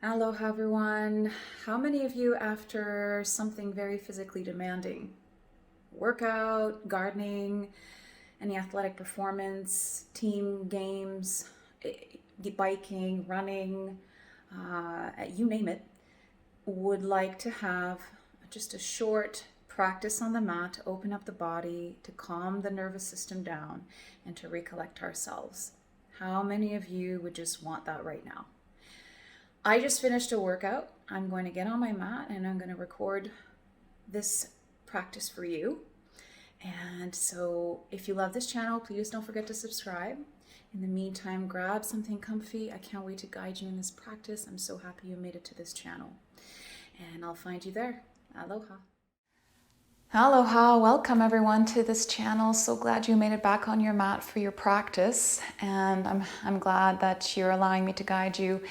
Aloha everyone. How many of you, after something very physically demanding, workout, gardening, any athletic performance, team games, biking, running, you name it, would like to have just a short practice on the mat to open up the body, to calm the nervous system down, and to recollect ourselves? How many of you would just want that right now? I just finished a workout. I'm going to get on my mat and I'm going to record this practice for you. And so if you love this channel, please don't forget to subscribe. In the meantime, grab something comfy. I can't wait to guide you in this practice. I'm so happy you made it to this channel. And I'll find you there. Aloha. Aloha, welcome everyone to this channel. So glad you made it back on your mat for your practice. And I'm glad that you're allowing me to guide you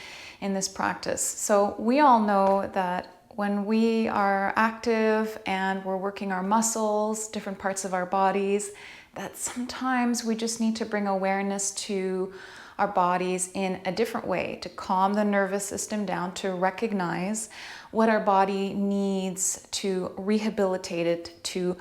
in this practice. So we all know that when we are active and we're working our muscles, different parts of our bodies, that sometimes we just need to bring awareness to our bodies in a different way, to calm the nervous system down, to recognize what our body needs to rehabilitate it, to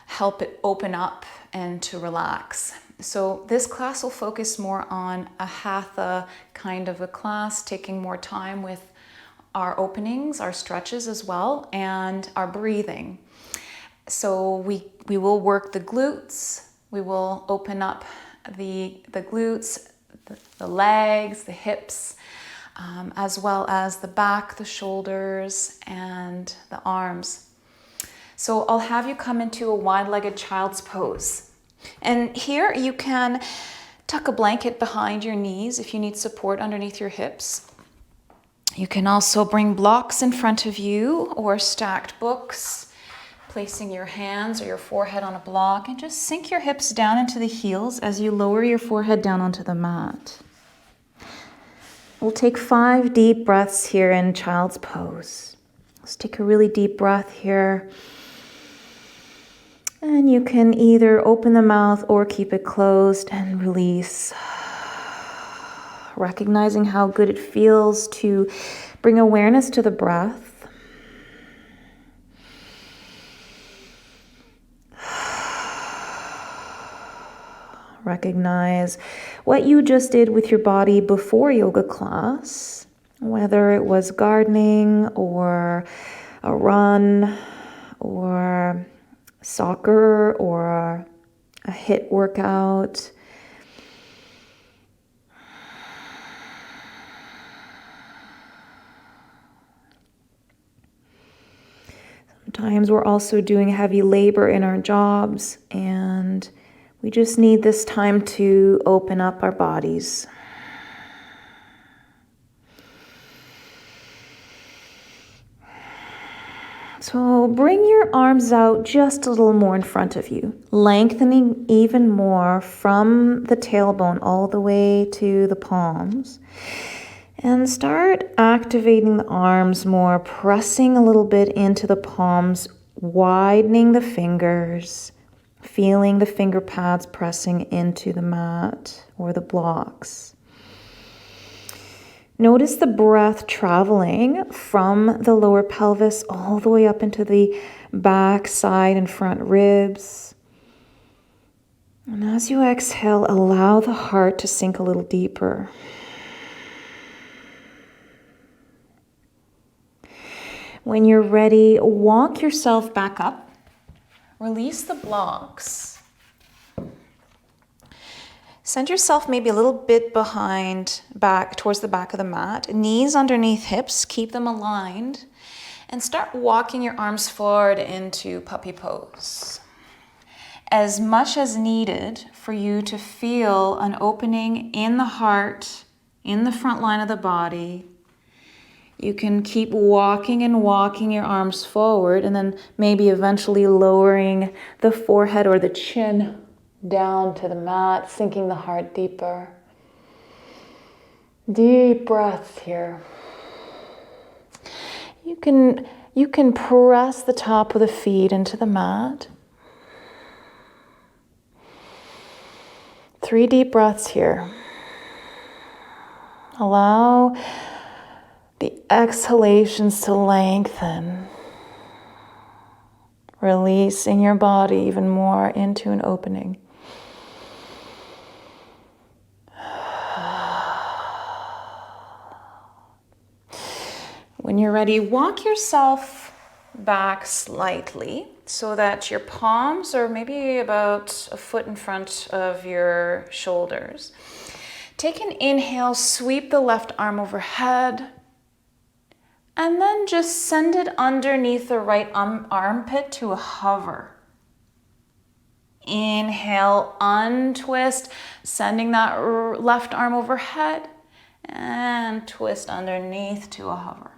help it open up and to relax. So this class will focus more on a hatha kind of a class, taking more time with our openings, our stretches as well, and our breathing. So we will work the glutes. We will open up the glutes, the legs, the hips, as well as the back, the shoulders, and the arms. So I'll have you come into a wide-legged child's pose. And here you can tuck a blanket behind your knees if you need support underneath your hips. You can also bring blocks in front of you or stacked books, placing your hands or your forehead on a block, and just sink your hips down into the heels as you lower your forehead down onto the mat. We'll take 5 deep breaths here in child's pose. Let's take a really deep breath here. And you can either open the mouth or keep it closed and release. Recognizing how good it feels to bring awareness to the breath. Recognize what you just did with your body before yoga class, whether it was gardening or a run or soccer or a HIIT workout. Sometimes we're also doing heavy labor in our jobs, and we just need this time to open up our bodies. So bring your arms out just a little more in front of you, lengthening even more from the tailbone all the way to the palms. And start activating the arms more, pressing a little bit into the palms, widening the fingers, feeling the finger pads pressing into the mat or the blocks. Notice the breath traveling from the lower pelvis all the way up into the back, side, and front ribs. And as you exhale, allow the heart to sink a little deeper. When you're ready, walk yourself back up. Release the blocks. Send yourself maybe a little bit back towards the back of the mat. Knees underneath hips, keep them aligned. And start walking your arms forward into puppy pose. As much as needed for you to feel an opening in the heart, in the front line of the body. You can keep walking and walking your arms forward, and then maybe eventually lowering the forehead or the chin down to the mat, sinking the heart deeper. Deep breaths here. You can press the top of the feet into the mat. 3 deep breaths here. Allow the exhalations to lengthen. Releasing your body even more into an opening. When you're ready, walk yourself back slightly so that your palms are maybe about a foot in front of your shoulders. Take an inhale, sweep the left arm overhead, and then just send it underneath the right armpit to a hover. Inhale, untwist, sending that left arm overhead, and twist underneath to a hover.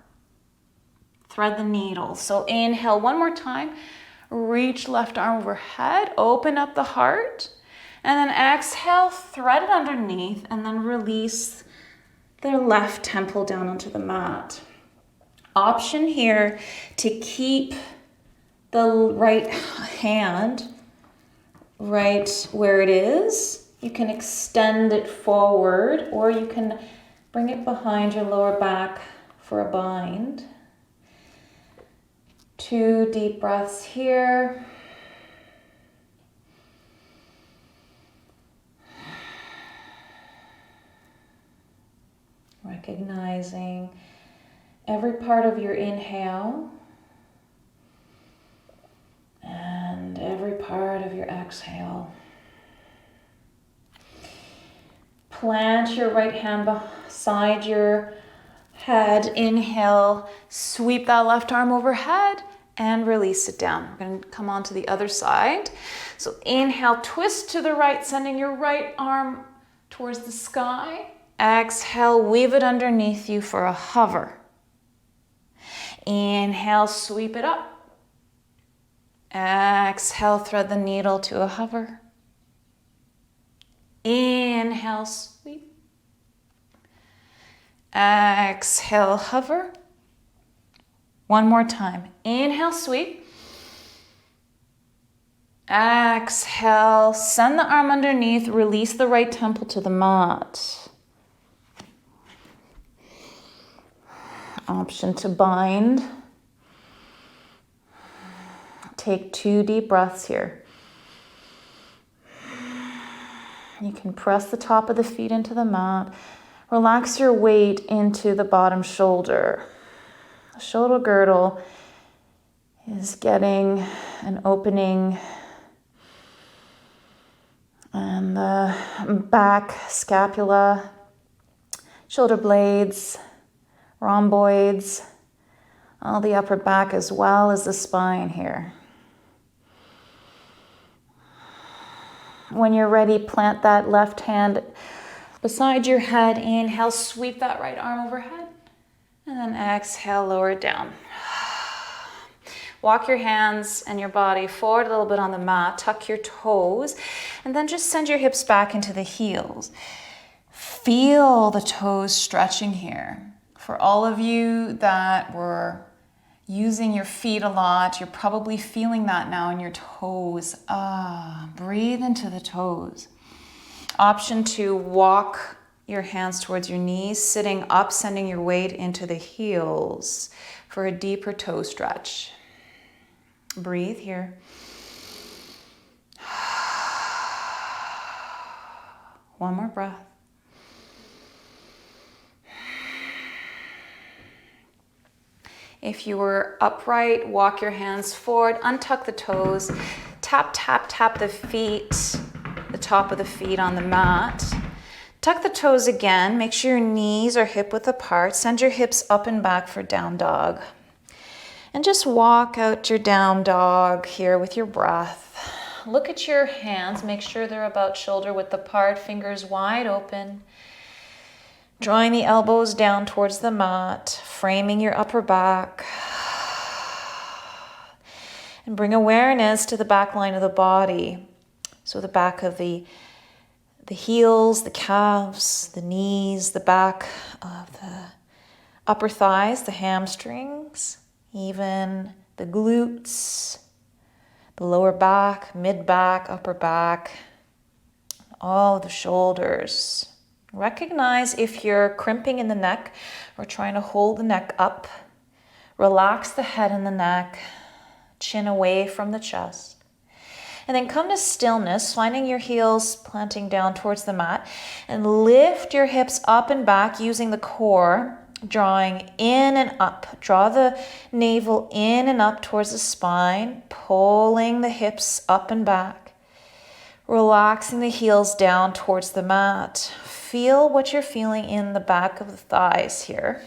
Thread the needle. So inhale one more time, reach left arm overhead, open up the heart, and then exhale, thread it underneath, and then release the left temple down onto the mat. Option here to keep the right hand right where it is. You can extend it forward, or you can bring it behind your lower back for a bind. 2 deep breaths here. Recognizing every part of your inhale and every part of your exhale. Plant your right hand beside your head. Inhale, sweep that left arm overhead and release it down. We're going to come on to the other side. So inhale, twist to the right, sending your right arm towards the sky. Exhale, weave it underneath you for a hover. Inhale, sweep it up. Exhale, thread the needle to a hover. Inhale, sweep. Exhale, hover. One more time. Inhale, sweep. Exhale, send the arm underneath, release the right temple to the mat. Option to bind. Take 2 deep breaths here. You can press the top of the feet into the mat. Relax your weight into the bottom shoulder. The shoulder girdle is getting an opening, and the back, scapula, shoulder blades, rhomboids, all the upper back as well as the spine here. When you're ready, plant that left hand beside your head. Inhale, sweep that right arm overhead. And then exhale, lower it down. Walk your hands and your body forward a little bit on the mat. Tuck your toes. And then just send your hips back into the heels. Feel the toes stretching here. For all of you that were using your feet a lot, you're probably feeling that now in your toes. Breathe into the toes. Option to walk your hands towards your knees, sitting up, sending your weight into the heels for a deeper toe stretch. Breathe here. One more breath. If you were upright, walk your hands forward, untuck the toes, tap, tap, tap the feet, the top of the feet on the mat. Tuck the toes again, make sure your knees are hip width apart, send your hips up and back for down dog. And just walk out your down dog here with your breath. Look at your hands, make sure they're about shoulder width apart, fingers wide open. Drawing the elbows down towards the mat, framing your upper back. And bring awareness to the back line of the body. So the back of the heels, the calves, the knees, the back of the upper thighs, the hamstrings, even the glutes, the lower back, mid back, upper back, all of the shoulders. Recognize if you're crimping in the neck or trying to hold the neck up. Relax the head and the neck, chin away from the chest. And then come to stillness, finding your heels planting down towards the mat, and lift your hips up and back using the core, drawing in and up. Draw the navel in and up towards the spine, pulling the hips up and back, relaxing the heels down towards the mat. Feel what you're feeling in the back of the thighs here.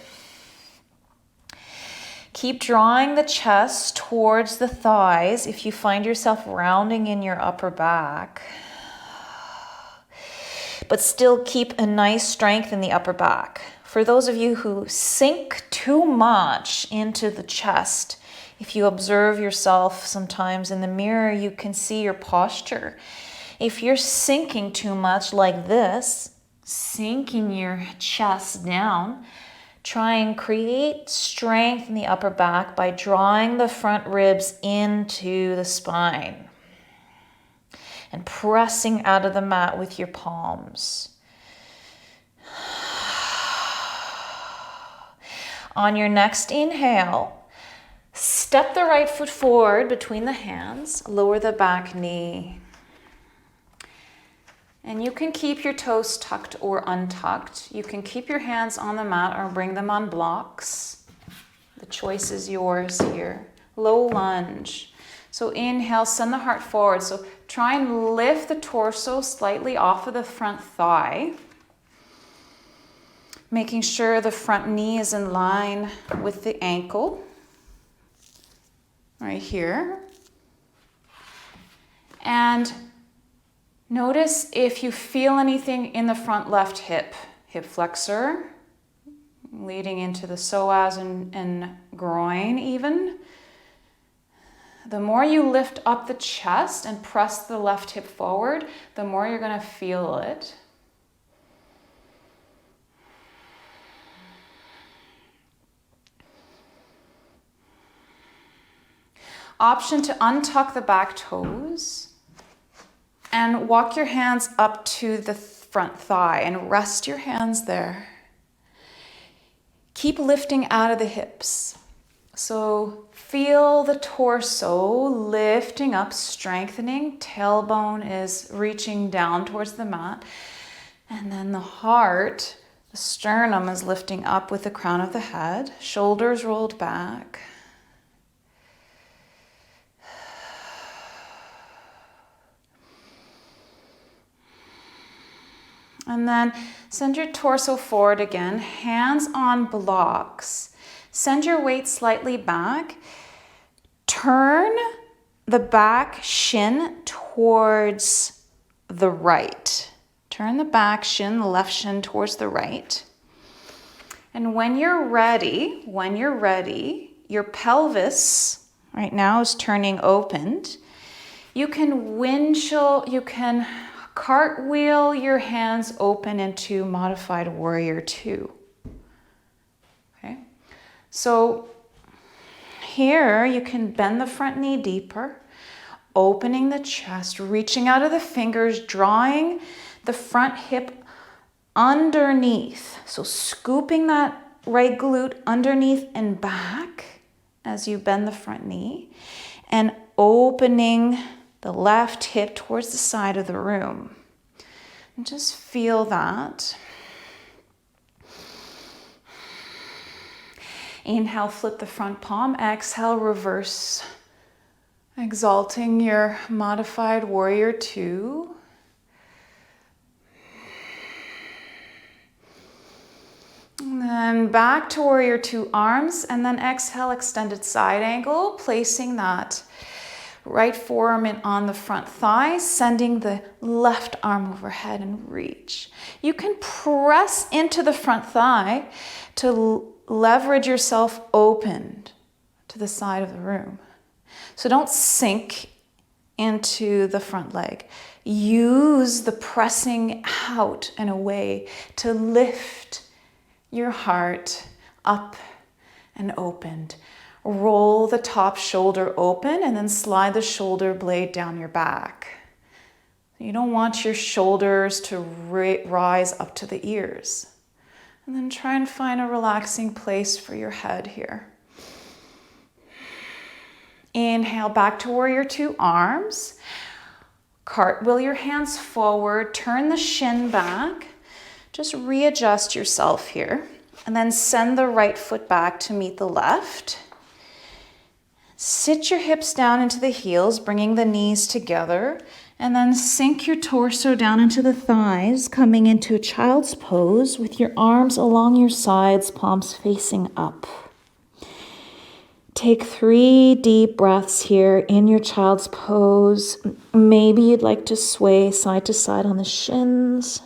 Keep drawing the chest towards the thighs if you find yourself rounding in your upper back. But still keep a nice strength in the upper back. For those of you who sink too much into the chest, if you observe yourself sometimes in the mirror, you can see your posture. If you're sinking too much like this, sinking your chest down, try and create strength in the upper back by drawing the front ribs into the spine and pressing out of the mat with your palms. On your next inhale, step the right foot forward between the hands, lower the back knee. And you can keep your toes tucked or untucked. You can keep your hands on the mat or bring them on blocks. The choice is yours here. Low lunge. So inhale, send the heart forward. So try and lift the torso slightly off of the front thigh. Making sure the front knee is in line with the ankle. Right here. And notice if you feel anything in the front left hip flexor, leading into the psoas and groin even. The more you lift up the chest and press the left hip forward, the more you're going to feel it. Option to untuck the back toes. And walk your hands up to the front thigh and rest your hands there. Keep lifting out of the hips. So feel the torso lifting up, strengthening. Tailbone is reaching down towards the mat. And then the heart, the sternum is lifting up with the crown of the head. Shoulders rolled back. And then send your torso forward again, hands on blocks. Send your weight slightly back. Turn the back shin towards the right. Turn the back shin, the left shin towards the right. And when you're ready, your pelvis right now is turning open. You can cartwheel your hands open into modified warrior 2. Okay, so here you can bend the front knee deeper, opening the chest, reaching out of the fingers, drawing the front hip underneath. So scooping that right glute underneath and back as you bend the front knee, and opening the left hip towards the side of the room. And just feel that. Inhale, flip the front palm. Exhale, reverse. Exalting your modified warrior 2. And then back to warrior 2 arms. And then exhale, extended side angle, placing that right forearm in on the front thigh, sending the left arm overhead and reach. You can press into the front thigh to leverage yourself open to the side of the room. So don't sink into the front leg. Use the pressing out and away to lift your heart up and opened. Roll the top shoulder open and then slide the shoulder blade down your back. You don't want your shoulders to rise up to the ears. And then try and find a relaxing place for your head here. Inhale back to warrior two, arms. Cartwheel your hands forward, turn the shin back. Just readjust yourself here. And then send the right foot back to meet the left. Sit your hips down into the heels, bringing the knees together. And then sink your torso down into the thighs, coming into a child's pose with your arms along your sides, palms facing up. Take 3 deep breaths here in your child's pose. Maybe you'd like to sway side to side on the shins.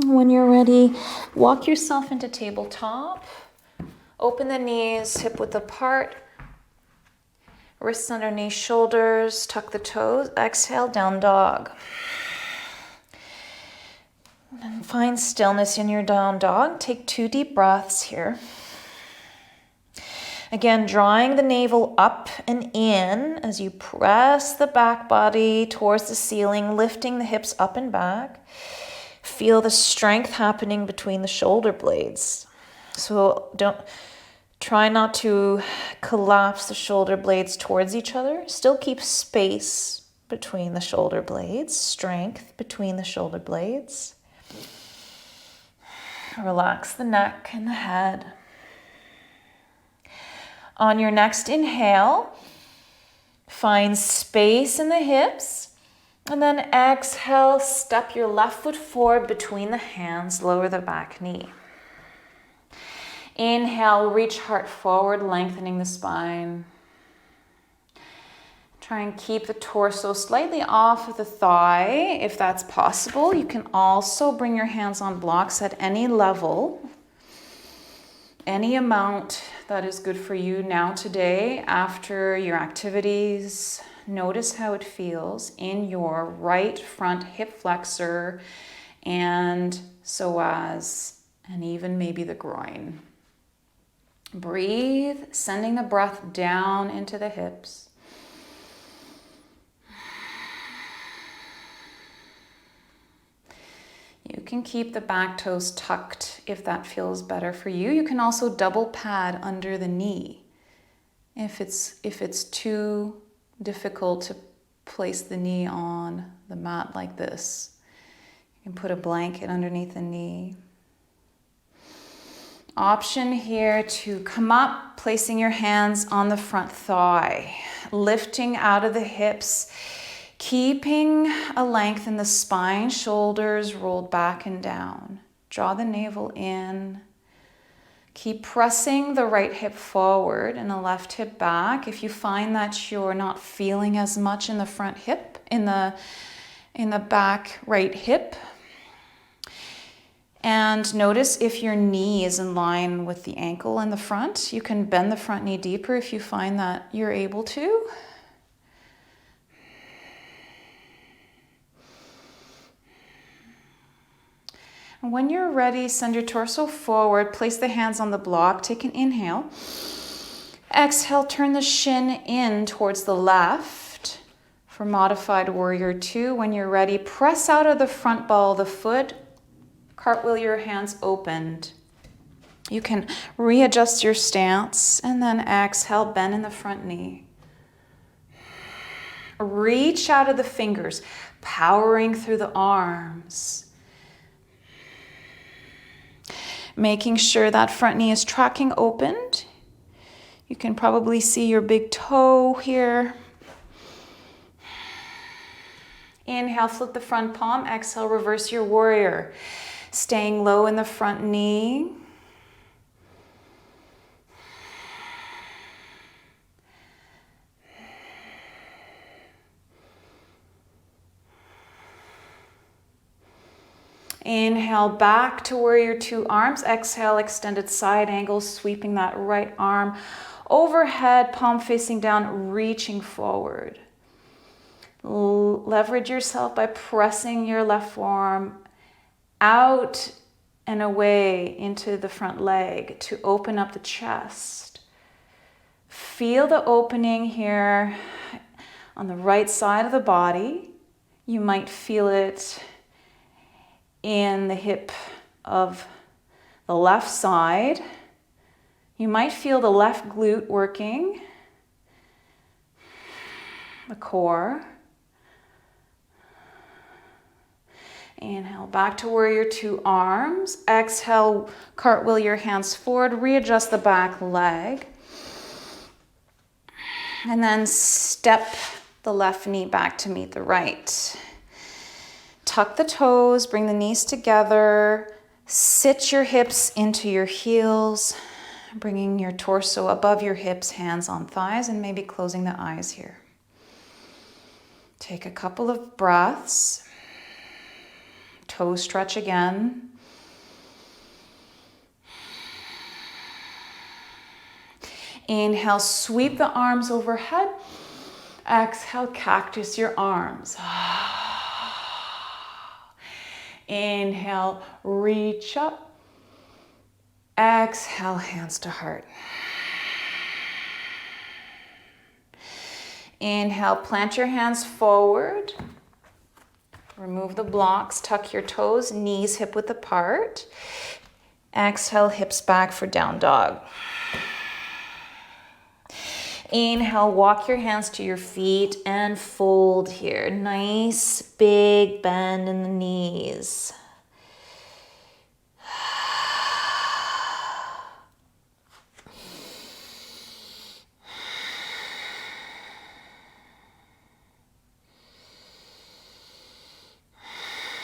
When you're ready, walk yourself into tabletop. Open the knees, hip width apart. Wrists underneath shoulders, tuck the toes. Exhale, down dog. And find stillness in your down dog. Take 2 deep breaths here. Again, drawing the navel up and in as you press the back body towards the ceiling, lifting the hips up and back. Feel the strength happening between the shoulder blades. So try not to collapse the shoulder blades towards each other. Still keep space between the shoulder blades, strength between the shoulder blades. Relax the neck and the head. On your next inhale, find space in the hips. And then exhale, step your left foot forward between the hands, lower the back knee. Inhale, reach heart forward, lengthening the spine. Try and keep the torso slightly off of the thigh, if that's possible. You can also bring your hands on blocks at any level, any amount that is good for you now today after your activities. Notice how it feels in your right front hip flexor and psoas, and even maybe the groin. Breathe, sending the breath down into the hips. You can keep the back toes tucked if that feels better for you. You can also double pad under the knee if it's too difficult to place the knee on the mat like this. You can put a blanket underneath the knee. Option here to come up, placing your hands on the front thigh, lifting out of the hips, keeping a length in the spine, shoulders rolled back and down. Draw the navel in. Keep pressing the right hip forward and the left hip back. If you find that you're not feeling as much in the front hip, in the back right hip. And notice if your knee is in line with the ankle in the front. You can bend the front knee deeper if you find that you're able to. And when you're ready, send your torso forward, place the hands on the block, take an inhale. Exhale, turn the shin in towards the left for modified warrior two. When you're ready, press out of the front ball of the foot, cartwheel your hands opened. You can readjust your stance and then exhale, bend in the front knee. Reach out of the fingers, powering through the arms. Making sure that front knee is tracking opened. You can probably see your big toe here. Inhale, flip the front palm. Exhale, reverse your warrior. Staying low in the front knee. Inhale, back to warrior two, arms. Exhale, extended side angle, sweeping that right arm overhead, palm facing down, reaching forward. Leverage yourself by pressing your left forearm out and away into the front leg to open up the chest. Feel the opening here on the right side of the body. You might feel it in the hip of the left side. You might feel the left glute working, the core. Inhale, back to warrior two arms. Exhale, cartwheel your hands forward, readjust the back leg. And then step the left knee back to meet the right. Tuck the toes, bring the knees together. Sit your hips into your heels, bringing your torso above your hips, hands on thighs, and maybe closing the eyes here. Take a couple of breaths. Toe stretch again. Inhale, sweep the arms overhead. Exhale, cactus your arms. Inhale, reach up. Exhale, hands to heart. Inhale, plant your hands forward. Remove the blocks, tuck your toes, knees hip width apart. Exhale, hips back for down dog. Inhale, walk your hands to your feet and fold here. Nice big bend in the knees.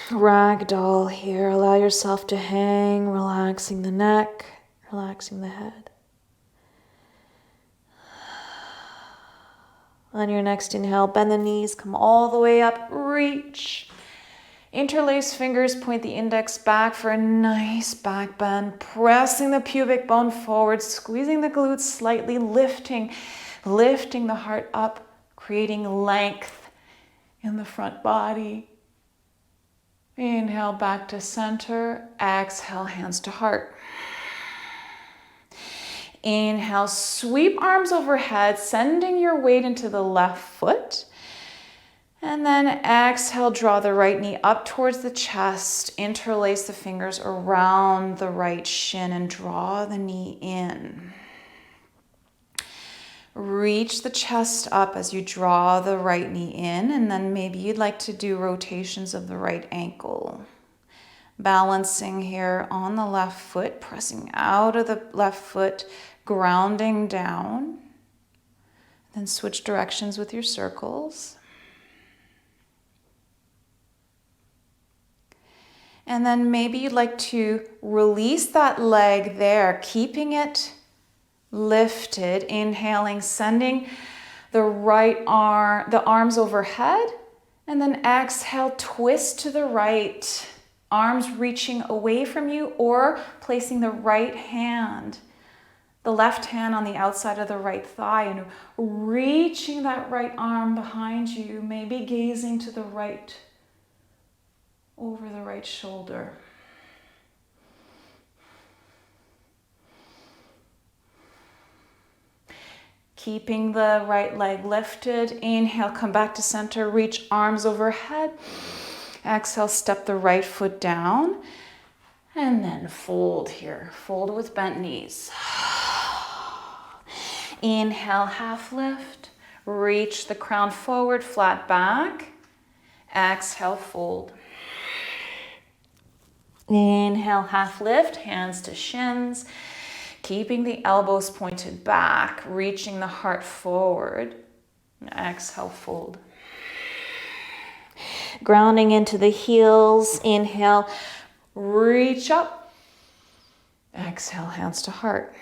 Ragdoll here. Allow yourself to hang, relaxing the neck, relaxing the head. On your next inhale, bend the knees, come all the way up, reach. Interlace fingers, point the index back for a nice back bend, pressing the pubic bone forward, squeezing the glutes slightly, lifting the heart up, creating length in the front body. Inhale back to center, exhale, hands to heart. Inhale, sweep arms overhead, sending your weight into the left foot. And then exhale, draw the right knee up towards the chest, interlace the fingers around the right shin and draw the knee in. Reach the chest up as you draw the right knee in, and then maybe you'd like to do rotations of the right ankle. Balancing here on the left foot, pressing out of the left foot, grounding down. Then switch directions with your circles. And then maybe you'd like to release that leg there, keeping it lifted, inhaling, sending the arms overhead, and then exhale, twist to the right, arms reaching away from you or placing the right hand, the left hand on the outside of the right thigh and reaching that right arm behind you, maybe gazing to the right, over the right shoulder. Keeping the right leg lifted. Inhale, come back to center, reach arms overhead. Exhale, step the right foot down. And then fold here. Fold with bent knees. Inhale, half lift. Reach the crown forward, flat back. Exhale, fold. Inhale, half lift, hands to shins. Keeping the elbows pointed back, reaching the heart forward. Exhale, fold. Grounding into the heels. Inhale, reach up. Exhale, hands to heart.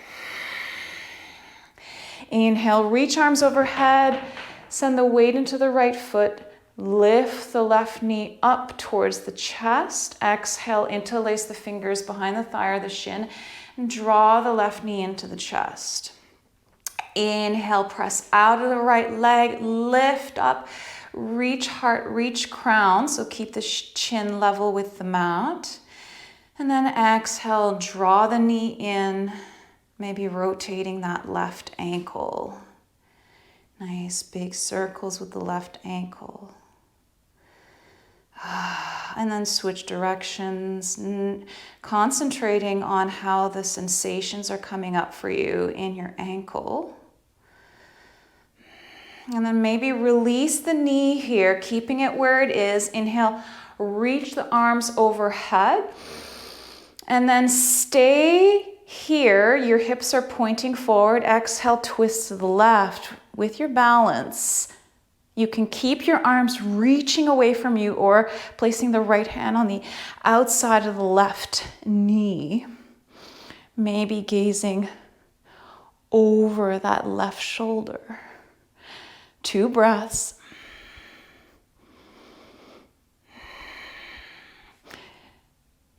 Inhale, reach arms overhead. Send the weight into the right foot. Lift the left knee up towards the chest. Exhale, interlace the fingers behind the thigh or the shin. And draw the left knee into the chest. Inhale, press out of the right leg, lift up, Reach heart, reach crown. So keep the chin level with the mat. And then exhale, draw the knee in, maybe rotating that left ankle. Nice big circles with the left ankle. And then switch directions, concentrating on how the sensations are coming up for you in your ankle. And then maybe release the knee here, keeping it where it is. Inhale, reach the arms overhead. And then stay here. Your hips are pointing forward. Exhale, twist to the left with your balance. You can keep your arms reaching away from you or placing the right hand on the outside of the left knee. Maybe gazing over that left shoulder. 2 breaths.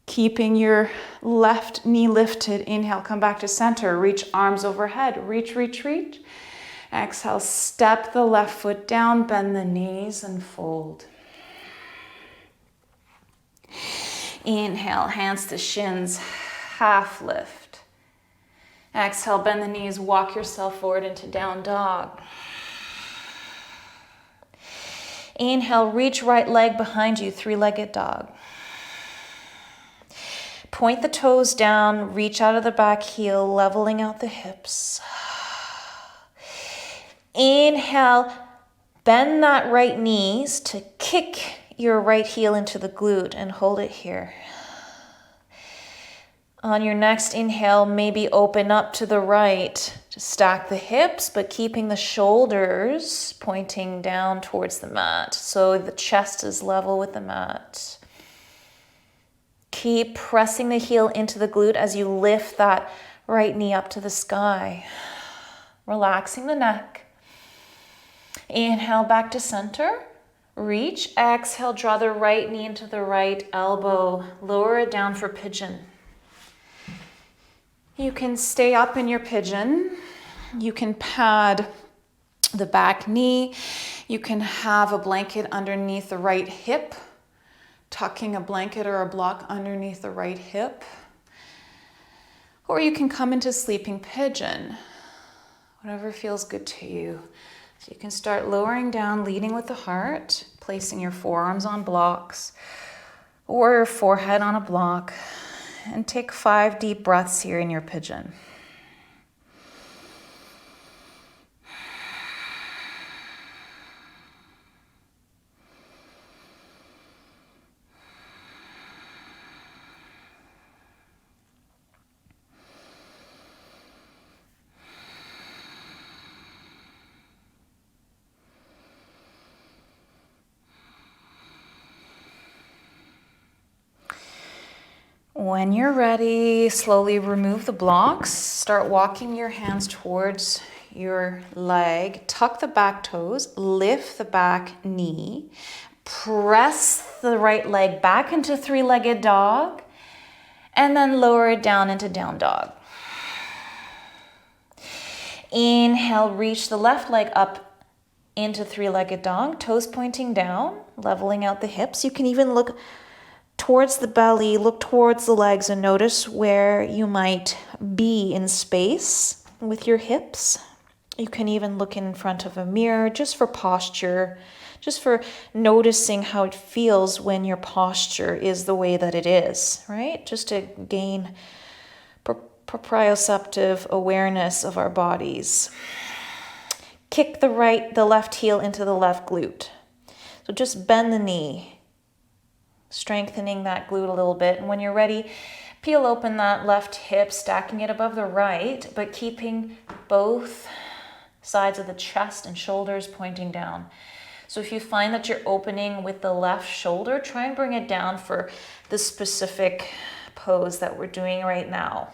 Keeping your left knee lifted. Inhale, come back to center. Reach arms overhead. Reach, reach, reach. Exhale, step the left foot down, bend the knees and fold. Inhale, hands to shins, half lift. Exhale, bend the knees, walk yourself forward into down dog. Inhale, reach right leg behind you, 3-legged dog. Point the toes down, reach out of the back heel, leveling out the hips. Inhale, bend that right knees to kick your right heel into the glute and hold it here. On your next inhale, maybe open up to the right to stack the hips, but keeping the shoulders pointing down towards the mat. So the chest is level with the mat. Keep pressing the heel into the glute as you lift that right knee up to the sky. Relaxing the neck. Inhale back to center. Reach. Exhale, draw the right knee into the right elbow. Lower it down for pigeon. You can stay up in your pigeon. You can pad the back knee. You can have a blanket underneath the right hip, tucking a blanket or a block underneath the right hip. Or you can come into sleeping pigeon, whatever feels good to you. So you can start lowering down, leading with the heart, placing your forearms on blocks or your forehead on a block. And take 5 deep breaths here in your pigeon. When you're ready, slowly remove the blocks. Start walking your hands towards your leg. Tuck the back toes, lift the back knee. Press the right leg back into 3-legged dog. And then lower it down into down dog. Inhale, reach the left leg up into 3-legged dog. Toes pointing down, leveling out the hips. You can even look towards the belly, look towards the legs and notice where you might be in space with your hips. You can even look in front of a mirror just for posture, just for noticing how it feels when your posture is the way that it is, right? Just to gain proprioceptive awareness of our bodies. Kick the left heel into the left glute. So just bend the knee, strengthening that glute a little bit. And when you're ready, peel open that left hip, stacking it above the right, but keeping both sides of the chest and shoulders pointing down. So if you find that you're opening with the left shoulder, try and bring it down for the specific pose that we're doing right now.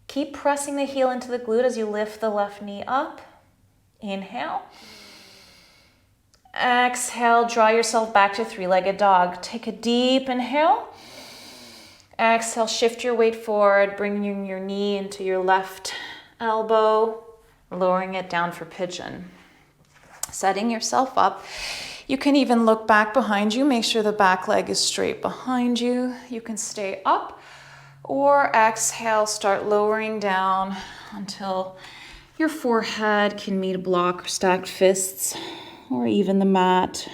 Keep pressing the heel into the glute as you lift the left knee up. Inhale. Exhale, draw yourself back to 3-legged dog. Take a deep inhale. Exhale, shift your weight forward, bringing your knee into your left elbow, lowering it down for pigeon. Setting yourself up. You can even look back behind you. Make sure the back leg is straight behind you. You can stay up or exhale, start lowering down until your forehead can meet a block or stacked fists or even the mat.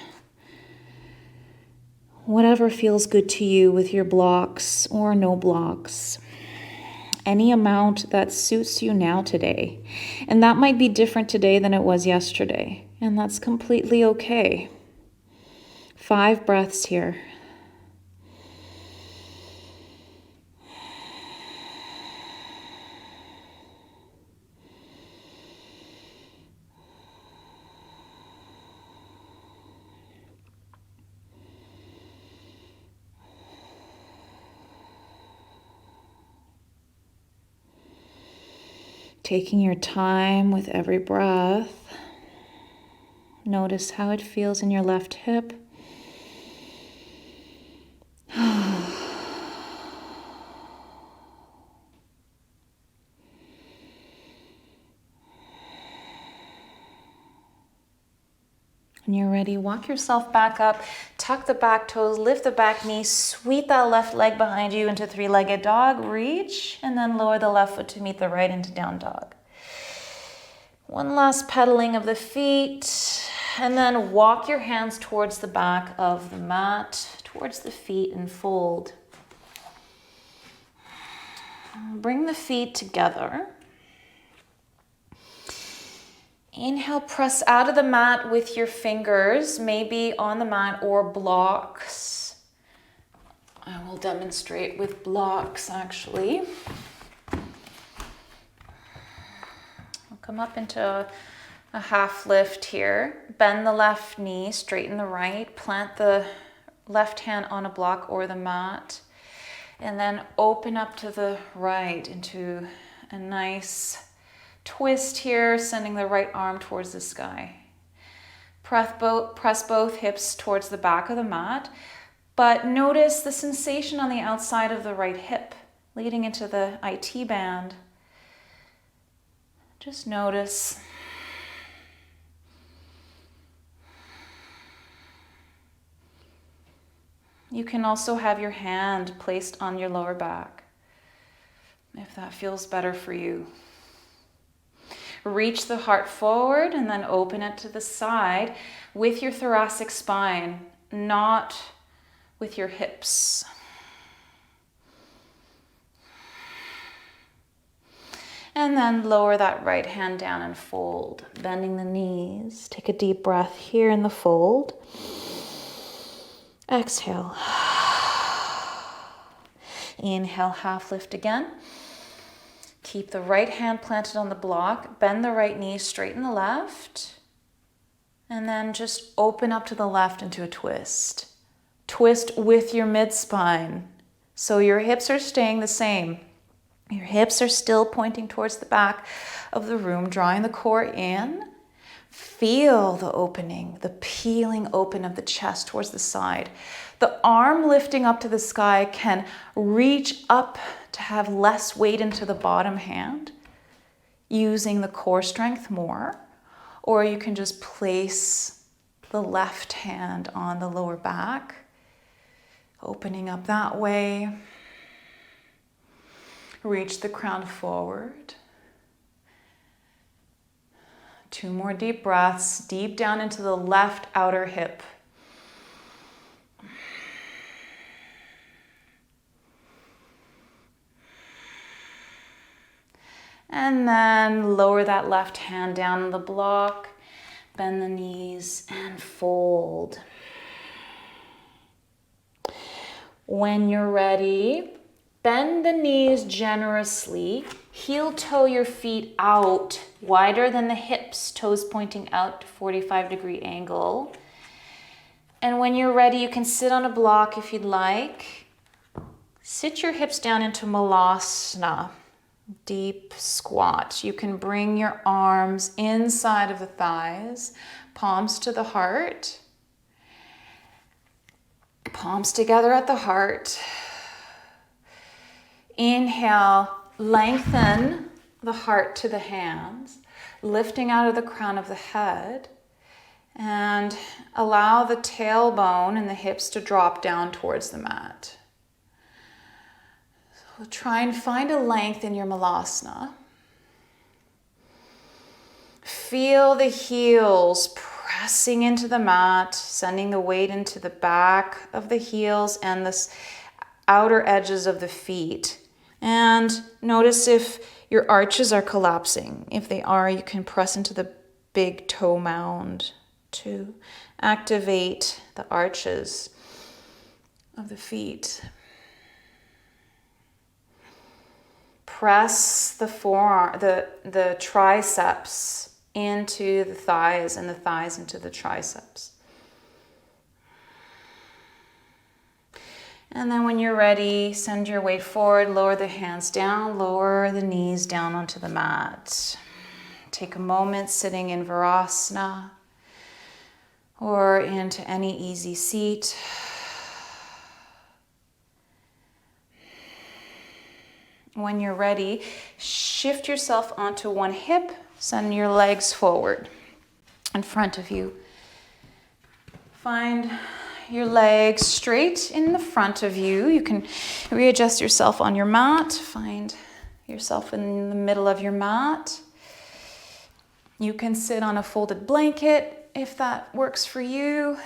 Whatever feels good to you with your blocks or no blocks. Any amount that suits you now today. And that might be different today than it was yesterday. And that's completely okay. 5 breaths here. Taking your time with every breath. Notice how it feels in your left hip. When you're ready, walk yourself back up, tuck the back toes, lift the back knee, sweep that left leg behind you into 3-legged dog, reach, and then lower the left foot to meet the right into down dog. One last pedaling of the feet, and then walk your hands towards the back of the mat, towards the feet, and fold. Bring the feet together. Inhale, press out of the mat with your fingers, maybe on the mat or blocks. I will demonstrate with blocks actually. I'll come up into a half lift here. Bend the left knee, straighten the right, plant the left hand on a block or the mat, and then open up to the right into a nice twist here, sending the right arm towards the sky. Press both hips towards the back of the mat, but notice the sensation on the outside of the right hip, leading into the IT band. Just notice. You can also have your hand placed on your lower back, if that feels better for you. Reach the heart forward and then open it to the side with your thoracic spine, not with your hips. And then lower that right hand down and fold, bending the knees. Take a deep breath here in the fold. Exhale. Inhale, half lift again. Keep the right hand planted on the block, bend the right knee, straighten the left, and then just open up to the left into a twist. Twist with your mid-spine. So your hips are staying the same. Your hips are still pointing towards the back of the room, drawing the core in. Feel the opening, the peeling open of the chest towards the side. The arm lifting up to the sky can reach up to have less weight into the bottom hand, using the core strength more, or you can just place the left hand on the lower back, opening up that way. Reach the crown forward. 2 more deep breaths, deep down into the left outer hip. And then lower that left hand down on the block, bend the knees and fold. When you're ready, bend the knees generously, heel toe your feet out, wider than the hips, toes pointing out to 45-degree angle. And when you're ready, you can sit on a block if you'd like. Sit your hips down into Malasana. Deep squat. You can bring your arms inside of the thighs, palms to the heart, palms together at the heart. Inhale, lengthen the heart to the hands, lifting out of the crown of the head. And allow the tailbone and the hips to drop down towards the mat. So try and find a length in your malasana. Feel the heels pressing into the mat, sending the weight into the back of the heels and the outer edges of the feet. And notice if your arches are collapsing. If they are, you can press into the big toe mound to activate the arches of the feet. Press the forearm, the triceps into the thighs and the thighs into the triceps. And then when you're ready, send your weight forward, lower the hands down, lower the knees down onto the mat. Take a moment sitting in Virasana or into any easy seat. When you're ready, shift yourself onto one hip, send your legs forward in front of you. Find your legs straight in the front of you. You can readjust yourself on your mat. Find yourself in the middle of your mat. You can sit on a folded blanket if that works for you.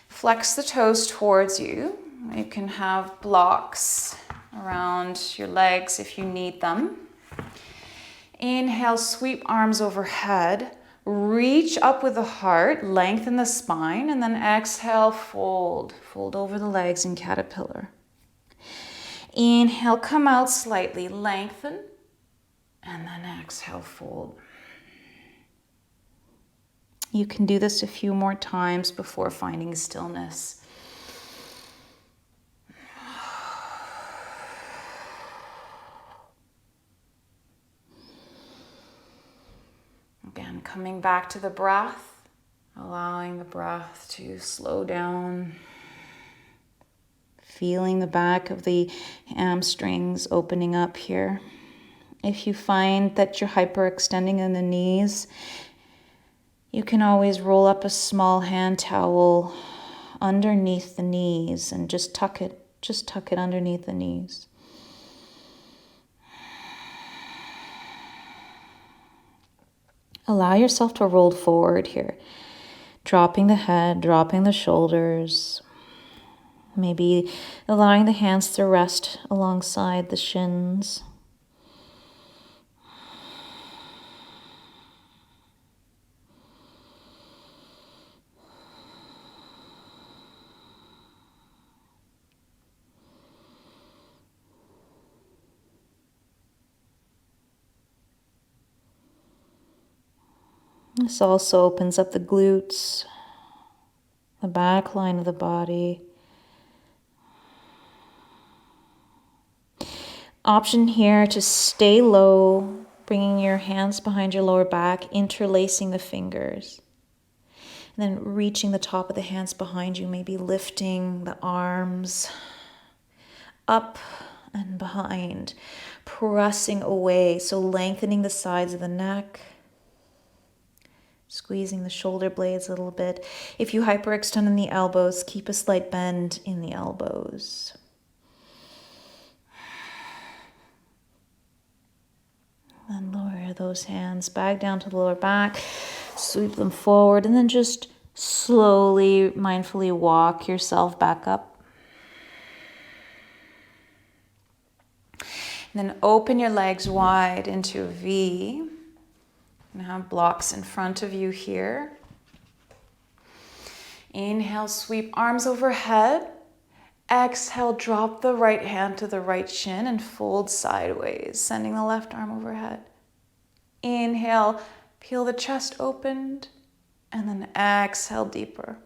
Flex the toes towards you. You can have blocks around your legs if you need them. Inhale, sweep arms overhead. Reach up with the heart, lengthen the spine, and then exhale, fold. Fold over the legs in caterpillar. Inhale, come out slightly, lengthen, and then exhale, fold. You can do this a few more times before finding stillness. Again, coming back to the breath, allowing the breath to slow down. Feeling the back of the hamstrings opening up here. If you find that you're hyperextending in the knees, you can always roll up a small hand towel underneath the knees and just tuck it underneath the knees. Allow yourself to roll forward here, dropping the head, dropping the shoulders, maybe allowing the hands to rest alongside the shins. This also opens up the glutes, the back line of the body. Option here to stay low, bringing your hands behind your lower back, interlacing the fingers. And then reaching the top of the hands behind you, maybe lifting the arms up and behind, pressing away, so lengthening the sides of the neck. Squeezing the shoulder blades a little bit. If you hyperextend in the elbows, keep a slight bend in the elbows. Then lower those hands back down to the lower back. Sweep them forward and then just slowly, mindfully walk yourself back up. And then open your legs wide into a V. Now blocks in front of you here. Inhale, sweep arms overhead. Exhale, drop the right hand to the right shin and fold sideways, sending the left arm overhead. Inhale, peel the chest opened, and then exhale deeper.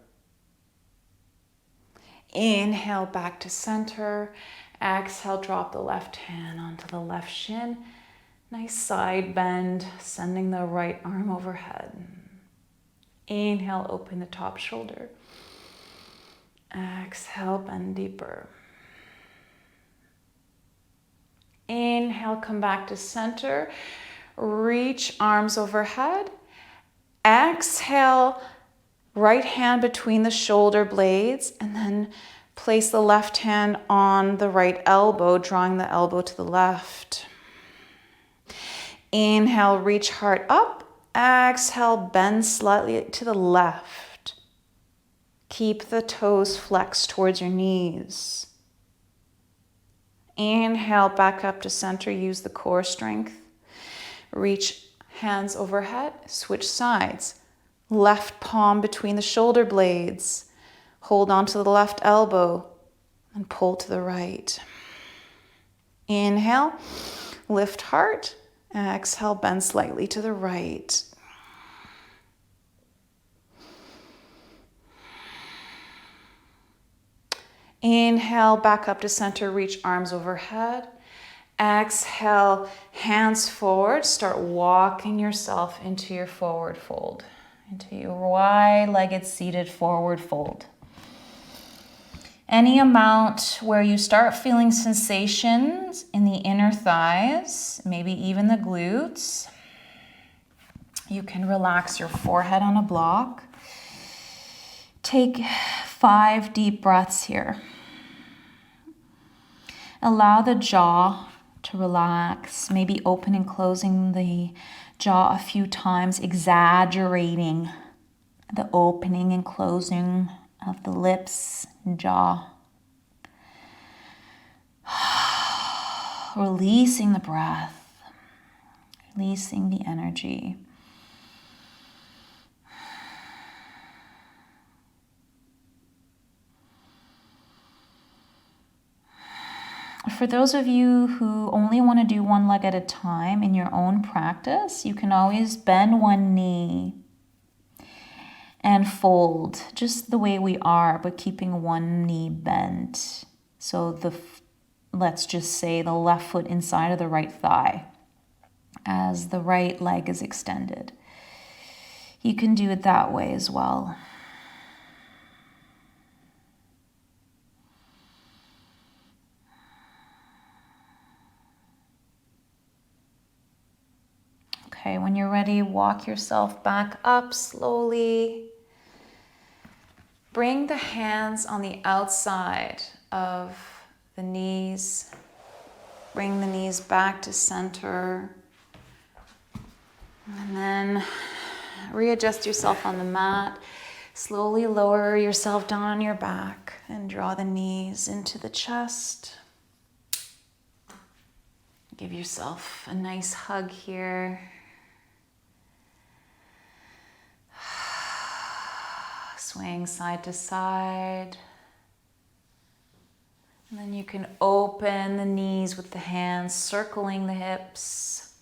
Inhale, back to center. Exhale, drop the left hand onto the left shin. Nice side bend, sending the right arm overhead. Inhale, open the top shoulder. Exhale, bend deeper. Inhale, come back to center. Reach arms overhead. Exhale, right hand between the shoulder blades, and then place the left hand on the right elbow, drawing the elbow to the left. Inhale, reach heart up. Exhale, bend slightly to the left. Keep the toes flexed towards your knees. Inhale, back up to center. Use the core strength. Reach hands overhead. Switch sides. Left palm between the shoulder blades. Hold on to the left elbow and pull to the right. Inhale, lift heart. Exhale, bend slightly to the right. Inhale, back up to center, reach arms overhead. Exhale, hands forward. Start walking yourself into your forward fold, into your wide-legged seated forward fold. Any amount where you start feeling sensations in the inner thighs, maybe even the glutes, you can relax your forehead on a block. Take 5 deep breaths here. Allow the jaw to relax, maybe open and closing the jaw a few times, exaggerating the opening and closing of the lips and jaw. Releasing the breath, releasing the energy. For those of you who only want to do one leg at a time in your own practice, you can always bend one knee and fold just the way we are, but keeping one knee bent. So let's just say the left foot inside of the right thigh as the right leg is extended. You can do it that way as well. Okay, when you're ready, walk yourself back up slowly. Bring the hands on the outside of the knees. Bring the knees back to center. And then readjust yourself on the mat. Slowly lower yourself down on your back and draw the knees into the chest. Give yourself a nice hug here. Swaying side to side. And then you can open the knees with the hands, circling the hips.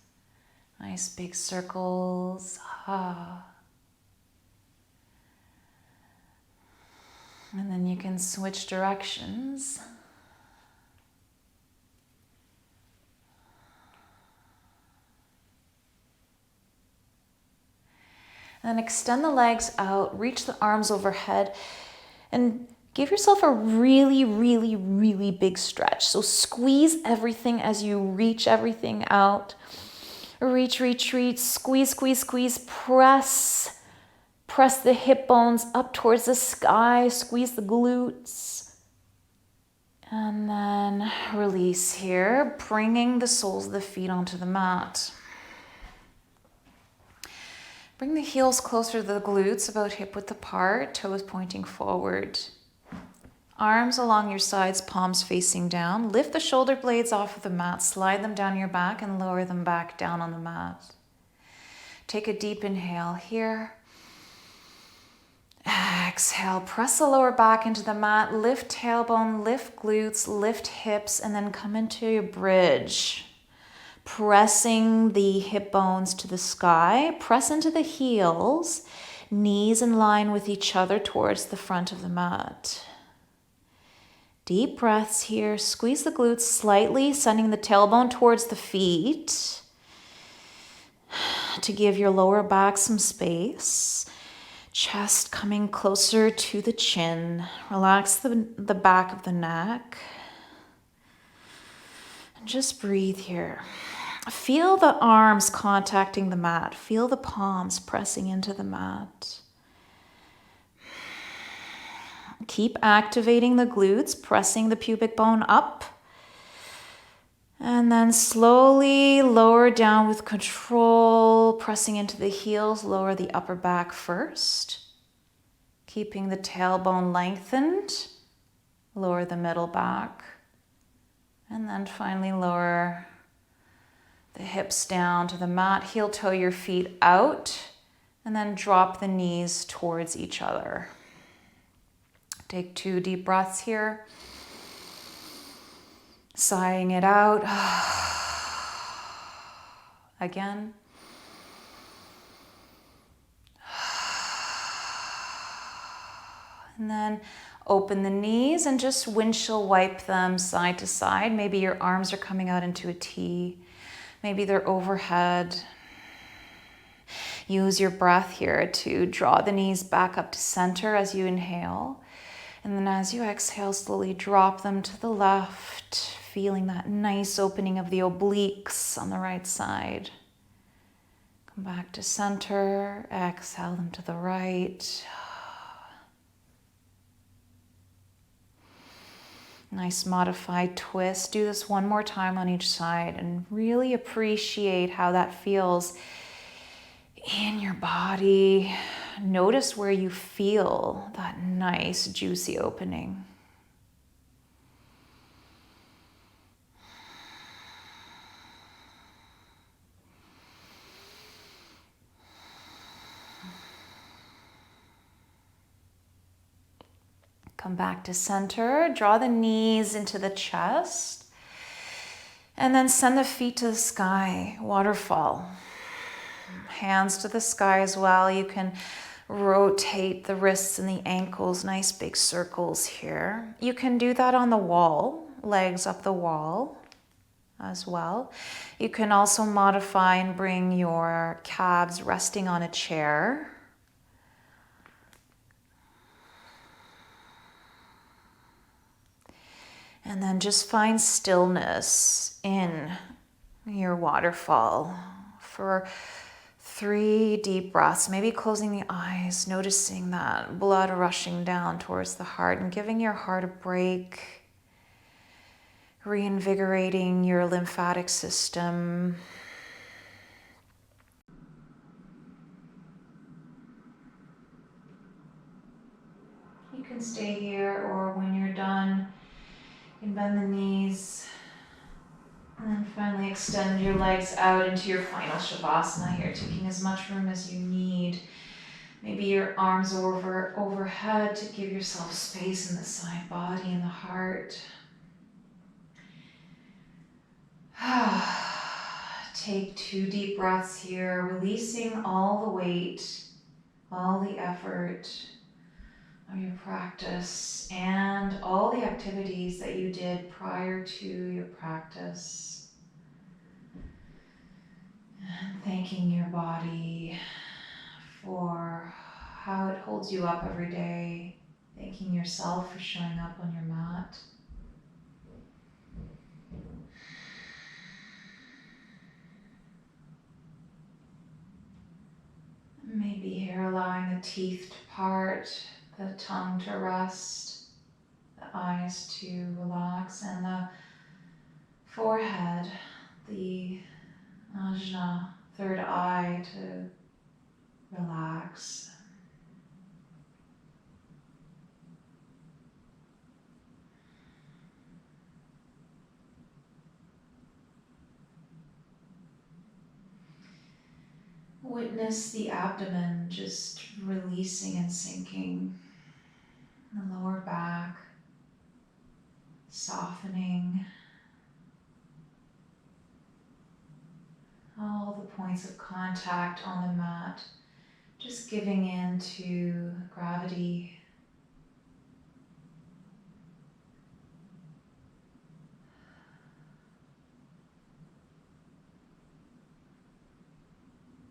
Nice big circles. And then you can switch directions. And then extend the legs out, reach the arms overhead, and give yourself a really, really, really big stretch. So squeeze everything as you reach everything out. Reach, reach, reach, squeeze, squeeze, squeeze, press. Press the hip bones up towards the sky, squeeze the glutes. And then release here, bringing the soles of the feet onto the mat. Bring the heels closer to the glutes, about hip-width apart, toes pointing forward. Arms along your sides, palms facing down. Lift the shoulder blades off of the mat, slide them down your back and lower them back down on the mat. Take a deep inhale here. Exhale, press the lower back into the mat, lift tailbone, lift glutes, lift hips, and then come into your bridge. Pressing the hip bones to the sky, press into the heels, knees in line with each other towards the front of the mat. Deep breaths here, squeeze the glutes slightly, sending the tailbone towards the feet to give your lower back some space. Chest coming closer to the chin. Relax the back of the neck. And just breathe here. Feel the arms contacting the mat. Feel the palms pressing into the mat. Keep activating the glutes, pressing the pubic bone up. And then slowly lower down with control, pressing into the heels, lower the upper back first. Keeping the tailbone lengthened, lower the middle back. And then finally lower the hips down to the mat, heel toe your feet out, and then drop the knees towards each other. Take 2 deep breaths here. Sighing it out. Again. And then open the knees and just windshield wipe them side to side. Maybe your arms are coming out into a T. Maybe they're overhead. Use your breath here to draw the knees back up to center as you inhale. And then as you exhale, slowly drop them to the left, feeling that nice opening of the obliques on the right side. Come back to center, exhale them to the right. Nice modified twist. Do this one more time on each side and really appreciate how that feels in your body. Notice where you feel that nice, juicy opening. Come back to center. Draw the knees into the chest. And then send the feet to the sky, waterfall. Hands to the sky as well. You can rotate the wrists and the ankles, nice big circles here. You can do that on the wall, legs up the wall as well. You can also modify and bring your calves resting on a chair. And then just find stillness in your waterfall for 3 deep breaths, maybe closing the eyes, noticing that blood rushing down towards the heart and giving your heart a break, reinvigorating your lymphatic system. You can stay here, or when you're done, you can bend the knees. And then finally extend your legs out into your final Shavasana here, taking as much room as you need. Maybe your arms overhead to give yourself space in the side body and the heart. Take 2 deep breaths here, releasing all the weight, all the effort of your practice and all the activities that you did prior to your practice. And thanking your body for how it holds you up every day. Thanking yourself for showing up on your mat. Maybe here allowing the teeth to part, the tongue to rest, the eyes to relax, and the forehead, the ajna, third eye to relax. Witness the abdomen just releasing and sinking, the lower back softening, all the points of contact on the mat, just giving in to gravity.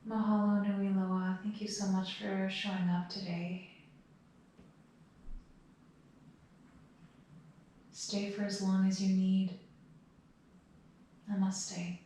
Mahalo nui loa. Thank you so much for showing up today. Stay for as long as you need. Namaste.